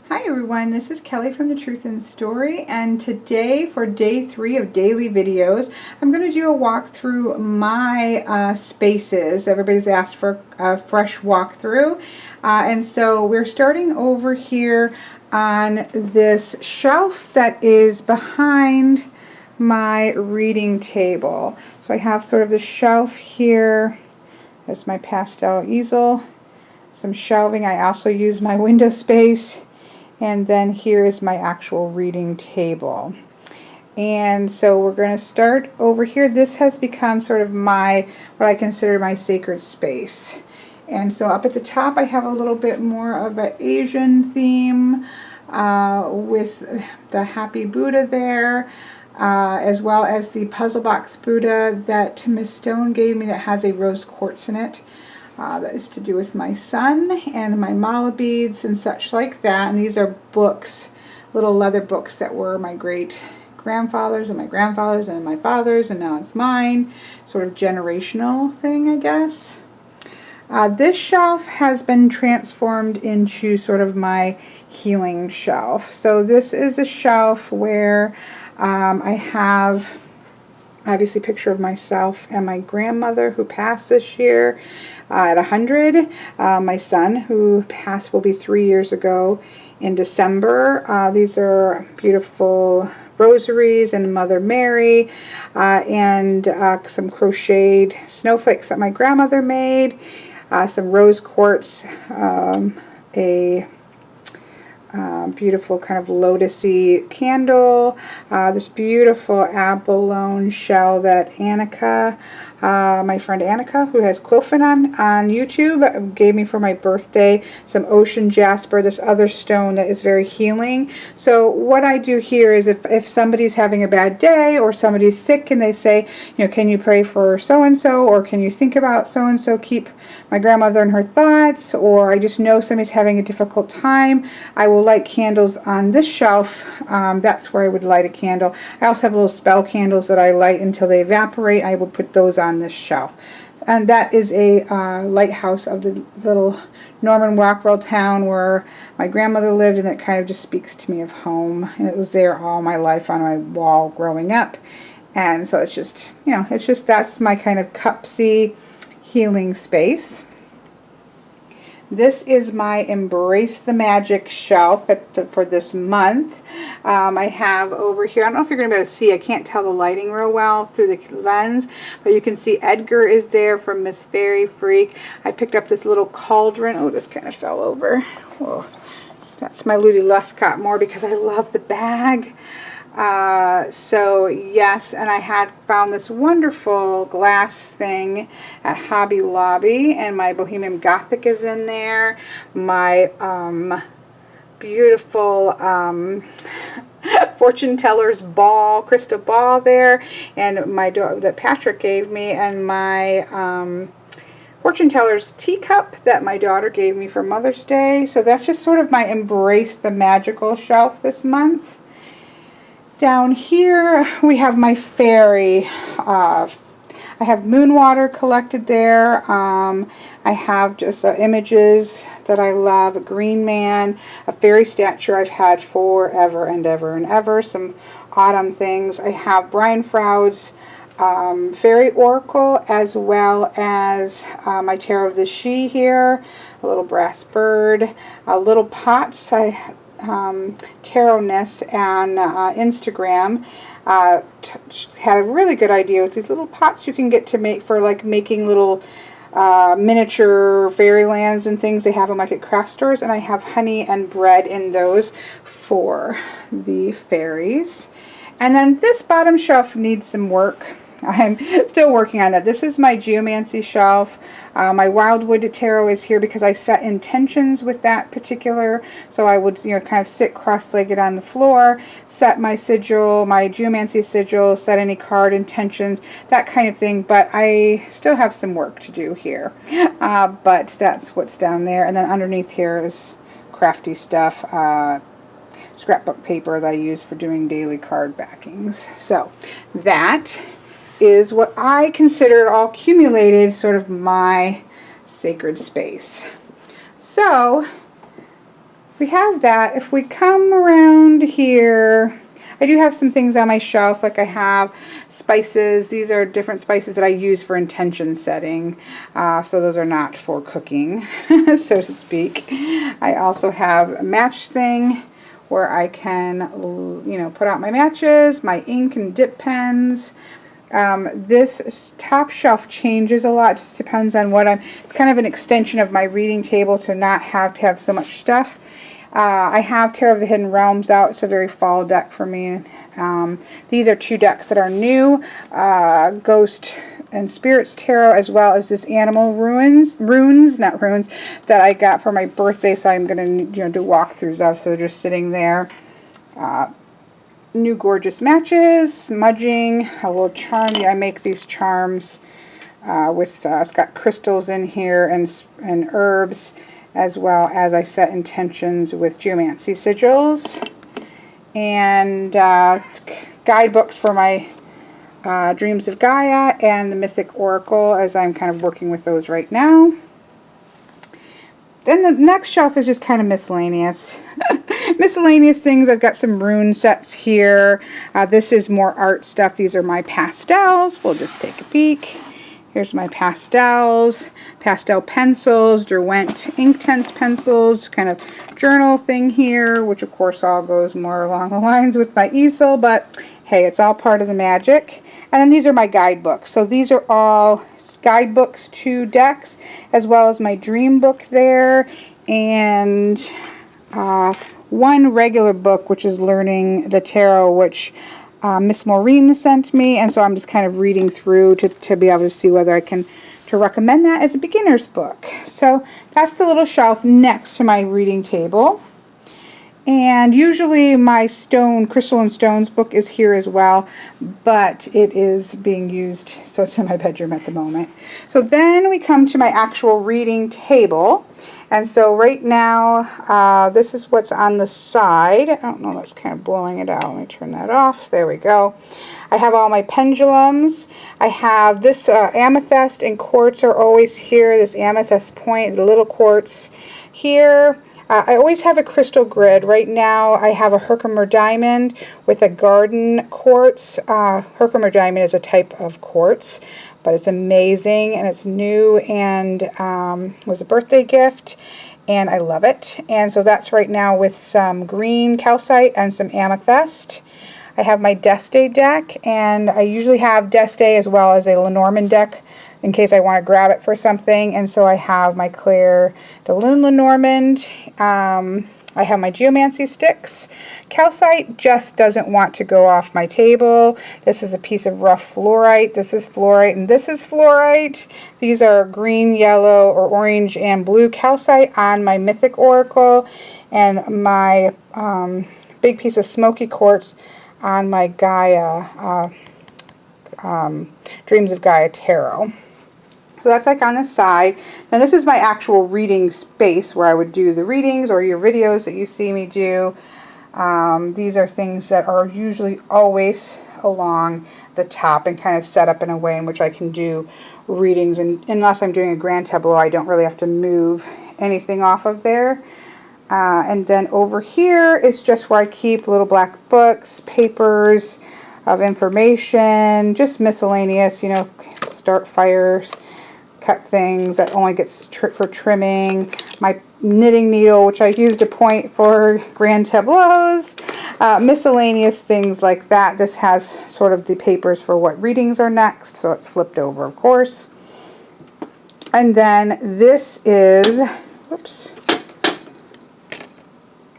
Hi everyone, this is Kelly from The Truth in Story, and today for day 3 of daily videos, I'm going to do a walk through my spaces. Everybody's asked for a fresh walkthrough, and so we're starting over here on this shelf that is behind my reading table. So I have sort of the shelf here. There's my pastel easel, some shelving. I also use my window space. And then here is my actual reading table. And so we're going to start over here. This has become sort of what I consider my sacred space. And so up at the top I have a little bit more of an Asian theme with the Happy Buddha there, as well as the puzzle box Buddha that Miss Stone gave me that has a rose quartz in it. That is to do with my son and my mala beads and such like that. And these are books, little leather books that were my great grandfathers and my grandfathers and my father's, and now it's mine. Sort of generational thing, I guess. This shelf has been transformed into sort of my healing shelf. So this is a shelf where I have obviously a picture of myself and my grandmother who passed this year at 100. My son who passed will be 3 years ago in December. These are beautiful rosaries and Mother Mary and some crocheted snowflakes that my grandmother made, some rose quartz, a beautiful kind of lotusy candle, this beautiful abalone shell that Annika, my friend Annika, who has Quilfin on YouTube, gave me for my birthday. Some ocean jasper, this other stone that is very healing. So what I do here is if somebody's having a bad day or somebody's sick and they say, you know, can you pray for so-and-so, or can you think about so-and-so, keep my grandmother in her thoughts, or I just know somebody's having a difficult time, I will light candles on this shelf. That's where I would light a candle. I also have little spell candles that I light until they evaporate. I will put those on this shelf. And that is a lighthouse of the little Norman Rockwell town where my grandmother lived, and it kind of just speaks to me of home. And it was there all my life on my wall growing up. And so it's just, you know, it's just, that's my kind of cupsy healing space. This is my Embrace the Magic shelf for this month. I have over here, I don't know if you're going to be able to see, I can't tell the lighting real well through the lens, but you can see Edgar is there from Miss Fairy Freak. I picked up this little cauldron. Oh, this kind of fell over. Whoa. That's my Ludi Luscott more because I love the bag. So yes, and I had found this wonderful glass thing at Hobby Lobby, and my Bohemian Gothic is in there. My beautiful fortune teller's ball, crystal ball there, and my that Patrick gave me, and my fortune teller's teacup that my daughter gave me for Mother's Day. So that's just sort of my Embrace the Magical shelf this month. Down here we have my fairy. I have moon water collected there. I have just images that I love. A green man, a fairy statue I've had forever and ever and ever. Some autumn things. I have Brian Froud's fairy oracle, as well as my Tarot of the She here. A little brass bird. Little pots. Tarotness on Instagram had a really good idea with these little pots you can get to make for like making little miniature fairylands and things. They have them like at craft stores, and I have honey and bread in those for the fairies. And then this bottom shelf needs some work. I'm still working on that. This is my Geomancy shelf. My Wildwood Tarot is here because I set intentions with that particular. So I would, you know, kind of sit cross-legged on the floor, set my sigil, my Geomancy sigil, set any card intentions, that kind of thing. But I still have some work to do here. But that's what's down there. And then underneath here is crafty stuff. Scrapbook paper that I use for doing daily card backings. So that is what I consider all accumulated, sort of my sacred space. So we have that. If we come around here, I do have some things on my shelf, like I have spices. These are different spices that I use for intention setting, so those are not for cooking, so to speak. I also have a match thing where I can, you know, put out my matches, my ink and dip pens. This top shelf changes a lot. It just depends on what it's kind of an extension of my reading table to not have to have so much stuff. I have Tarot of the Hidden Realms out. It's a very fall deck for me. These are 2 decks that are new. Ghost and Spirits Tarot, as well as this Animal Runes, that I got for my birthday. So I'm going to, you know, do walkthroughs of. So they're just sitting there. New gorgeous matches, smudging, a little charm. I make these charms with, it's got crystals in here and herbs, as well as I set intentions with geomancy sigils, and guidebooks for my Dreams of Gaia and the Mythic Oracle, as I'm kind of working with those right now. Then the next shelf is just kind of miscellaneous. Miscellaneous things. I've got some rune sets here. This is more art stuff. These are my pastels. We'll just take a peek. Here's my pastels, pastel pencils, Derwent Inktense pencils, kind of journal thing here, which of course all goes more along the lines with my easel, but hey, it's all part of the magic. And then these are my guidebooks. So these are all guidebooks to decks, as well as my dream book there, and one regular book, which is Learning the Tarot, which Miss Maureen sent me, and so I'm just kind of reading through to be able to see whether I can recommend that as a beginner's book. So that's the little shelf next to my reading table. And usually my Crystal and Stones book is here as well, but it is being used, so it's in my bedroom at the moment. So then we come to my actual reading table. And so right now, this is what's on the side. I don't know, that's kind of blowing it out. Let me turn that off. There we go. I have all my pendulums. I have this amethyst and quartz are always here. This amethyst point, the little quartz here. I always have a crystal grid. Right now I have a Herkimer diamond with a garden quartz. Herkimer diamond is a type of quartz, but it's amazing and it's new and was a birthday gift, and I love it. And so that's right now with some green calcite and some amethyst. I have my Deste deck, and I usually have Deste as well as a Lenormand deck in case I want to grab it for something. And so I have my Claire de Lune Lenormand. I have my geomancy sticks. Calcite just doesn't want to go off my table. This is a piece of rough fluorite. This is fluorite, and this is fluorite. These are green, yellow, or orange and blue calcite on my Mythic Oracle, and my big piece of smoky quartz on my Gaia, Dreams of Gaia Tarot. So that's like on the side. Now this is my actual reading space where I would do the readings or your videos that you see me do. These are things that are usually always along the top and kind of set up in a way in which I can do readings. And unless I'm doing a grand tableau, I don't really have to move anything off of there. And then over here is just where I keep little black books, papers of information, just miscellaneous, you know, start fires, cut things that only gets for trimming, my knitting needle, which I use to point for grand tableaus, miscellaneous things like that. This has sort of the papers for what readings are next, so it's flipped over, of course. And then this is, whoops,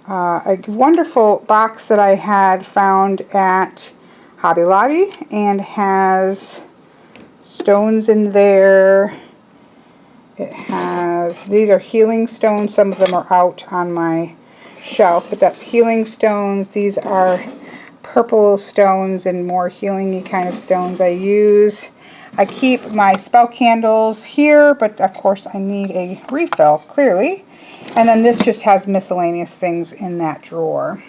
a wonderful box that I had found at Hobby Lobby, and has stones in there. It has, these are healing stones. Some of them are out on my shelf, but that's healing stones. These are purple stones and more healing-y kind of stones I use. I keep my spell candles here, but of course I need a refill, clearly. And then this just has miscellaneous things in that drawer.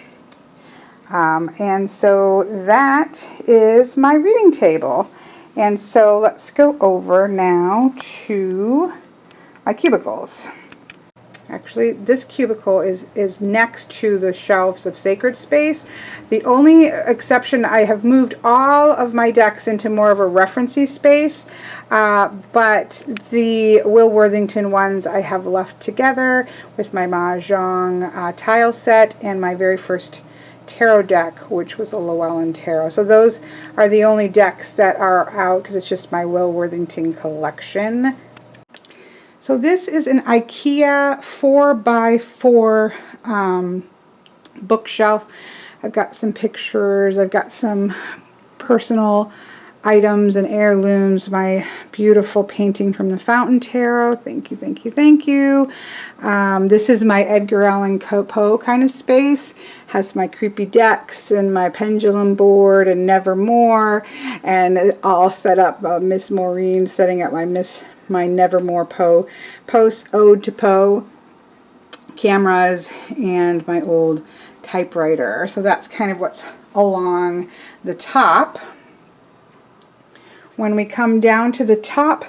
And so that is my reading table. And so let's go over now to my cubicles. Actually, this cubicle is next to the shelves of sacred space. The only exception, I have moved all of my decks into more of a referencey space, but the Will Worthington ones I have left together with my Mahjong tile set and my very first tarot deck, which was a Llewellyn Tarot. So those are the only decks that are out because it's just my Will Worthington collection. So this is an IKEA 4x4 bookshelf. I've got some pictures, I've got some personal items and heirlooms, my beautiful painting from the Fountain Tarot. Thank you, thank you, thank you. This is my Edgar Allan Poe kind of space. Has my creepy decks and my pendulum board and Nevermore, and all set up. Miss Maureen setting up my Nevermore Poe post ode to Poe cameras and my old typewriter. So that's kind of what's along the top. When we come down to the top,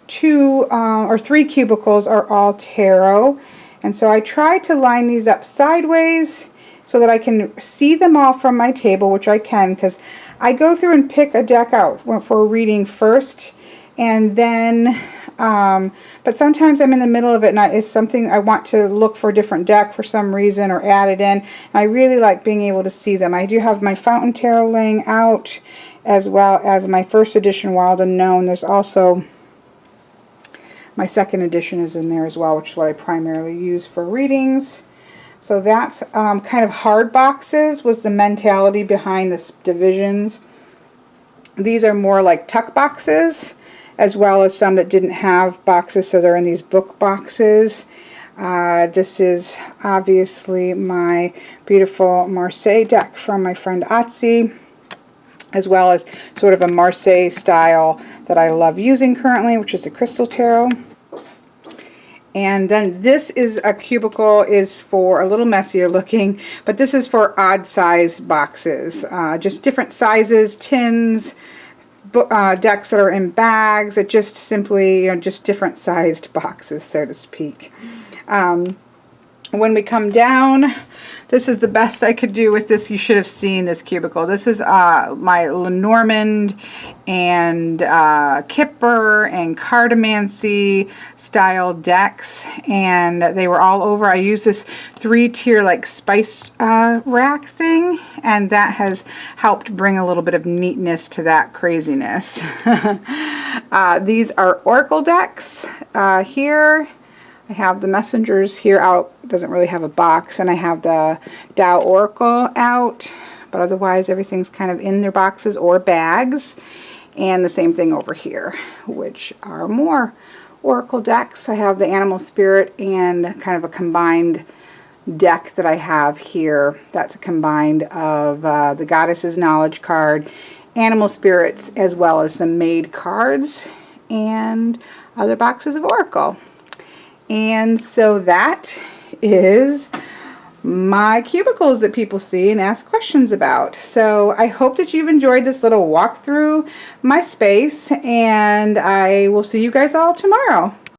2 or 3 cubicles are all tarot, and so I try to line these up sideways so that I can see them all from my table, which I can because I go through and pick a deck out for reading first, and then but sometimes I'm in the middle of it and it's something I want to look for a different deck for some reason or add it in. And I really like being able to see them. I do have my Fountain Tarot laying out, as well as my first edition Wild Unknown. There's also my second edition is in there as well, which is what I primarily use for readings. So that's kind of hard boxes was the mentality behind this divisions. These are more like tuck boxes, as well as some that didn't have boxes, so they're in these book boxes. This is obviously my beautiful Marseille deck from my friend Otzi, as well as sort of a Marseille style that I love using currently, which is the Crystal Tarot. And then this is a cubicle, is for a little messier looking, but this is for odd sized boxes, just different sizes, tins, decks that are in bags. It just simply, just different sized boxes, so to speak. When we come down, this is the best I could do with this. You should have seen this cubicle. This is my Lenormand and Kipper and Cartomancy style decks, and they were all over. I used this 3-tier like spice rack thing, and that has helped bring a little bit of neatness to that craziness. These are Oracle decks here. I have the Messengers here out, doesn't really have a box, and I have the Tao Oracle out, but otherwise everything's kind of in their boxes or bags. And the same thing over here, which are more Oracle decks. I have the Animal Spirit and kind of a combined deck that I have here. That's a combined of the Goddess's Knowledge card, Animal Spirits, as well as some Maid cards and other boxes of Oracle. And so that is my cubicles that people see and ask questions about. So I hope that you've enjoyed this little walk through my space, and I will see you guys all tomorrow.